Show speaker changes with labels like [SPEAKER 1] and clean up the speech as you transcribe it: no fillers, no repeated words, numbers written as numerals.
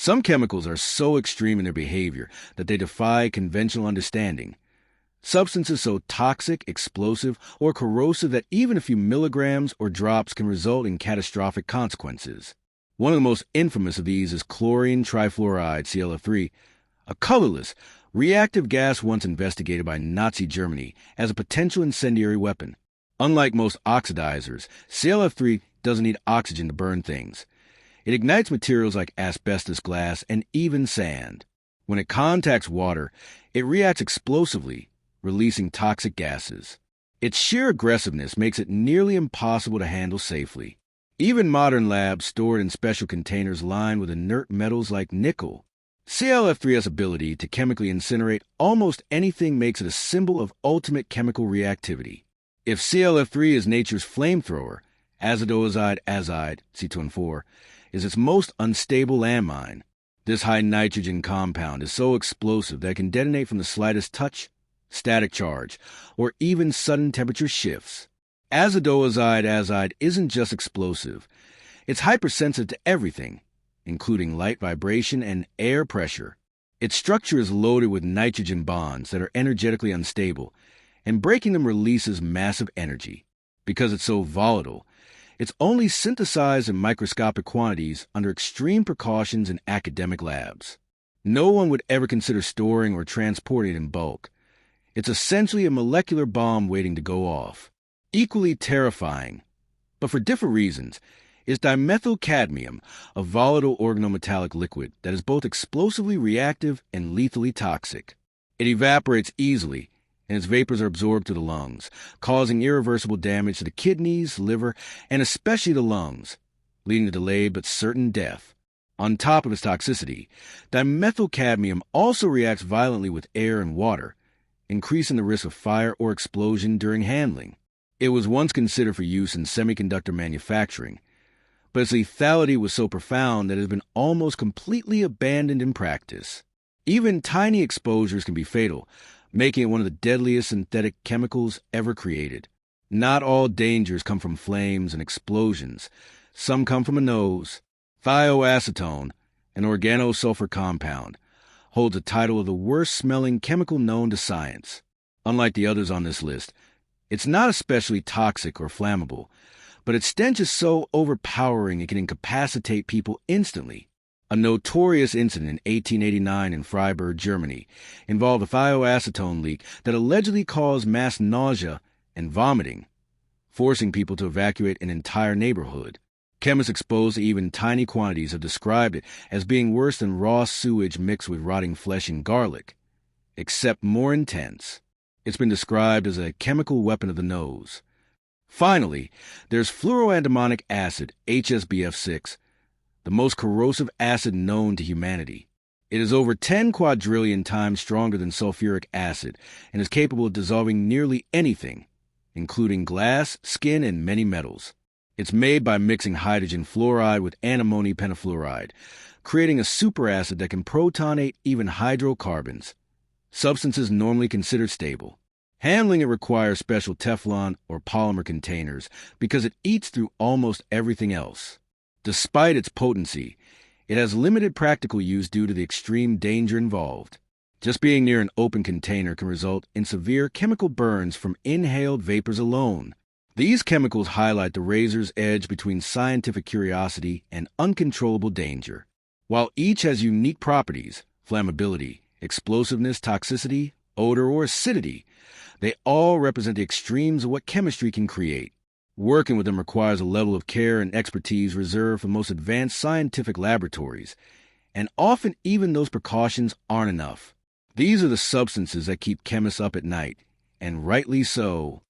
[SPEAKER 1] Some chemicals are so extreme in their behavior that they defy conventional understanding. Substances so toxic, explosive, or corrosive that even a few milligrams or drops can result in catastrophic consequences. One of the most infamous of these is chlorine trifluoride, ClF₃, a colorless, reactive gas once investigated by Nazi Germany as a potential incendiary weapon. Unlike most oxidizers, ClF₃ doesn't need oxygen to burn things. It ignites materials like asbestos, glass, and even sand. When it contacts water, it reacts explosively, releasing toxic gases. Its sheer aggressiveness makes it nearly impossible to handle safely. Even modern labs stored in special containers lined with inert metals like nickel. ClF₃'s ability to chemically incinerate almost anything makes it a symbol of ultimate chemical reactivity. If ClF₃ is nature's flamethrower, Azidoazide Azide, C₂N₁₄, is its most unstable landmine. This high nitrogen compound is so explosive that it can detonate from the slightest touch, static charge, or even sudden temperature shifts. Azidoazide Azide isn't just explosive. It's hypersensitive to everything, including light vibration and air pressure. Its structure is loaded with nitrogen bonds that are energetically unstable, and breaking them releases massive energy. Because it's so volatile, it's only synthesized in microscopic quantities under extreme precautions in academic labs. No one would ever consider storing or transporting it in bulk. It's essentially a molecular bomb waiting to go off. Equally terrifying, but for different reasons, is dimethylcadmium, a volatile organometallic liquid that is both explosively reactive and lethally toxic. It evaporates easily, and its vapors are absorbed to the lungs, causing irreversible damage to the kidneys, liver, and especially the lungs, leading to delayed but certain death. On top of its toxicity, dimethylcadmium also reacts violently with air and water, increasing the risk of fire or explosion during handling. It was once considered for use in semiconductor manufacturing, but its lethality was so profound that it has been almost completely abandoned in practice. Even tiny exposures can be fatal, making it one of the deadliest synthetic chemicals ever created. Not all dangers come from flames and explosions. Some come from a nose. Thioacetone, an organosulfur compound, holds the title of the worst-smelling chemical known to science. Unlike the others on this list, it's not especially toxic or flammable, but its stench is so overpowering it can incapacitate people instantly. A notorious incident in 1889 in Freiburg, Germany, involved a thioacetone leak that allegedly caused mass nausea and vomiting, forcing people to evacuate an entire neighborhood. Chemists exposed to even tiny quantities have described it as being worse than raw sewage mixed with rotting flesh and garlic, except more intense. It's been described as a chemical weapon of the nose. Finally, there's fluoroantimonic acid, HSBF6, the most corrosive acid known to humanity. It is over 10 quadrillion times stronger than sulfuric acid and is capable of dissolving nearly anything, including glass, skin, and many metals. It's made by mixing hydrogen fluoride with antimony pentafluoride, creating a superacid that can protonate even hydrocarbons, substances normally considered stable. Handling it requires special Teflon or polymer containers because it eats through almost everything else. Despite its potency, it has limited practical use due to the extreme danger involved. Just being near an open container can result in severe chemical burns from inhaled vapors alone. These chemicals highlight the razor's edge between scientific curiosity and uncontrollable danger. While each has unique properties, flammability, explosiveness, toxicity, odor, or acidity, they all represent the extremes of what chemistry can create. Working with them requires a level of care and expertise reserved for the most advanced scientific laboratories, and often even those precautions aren't enough. These are the substances that keep chemists up at night, and rightly so.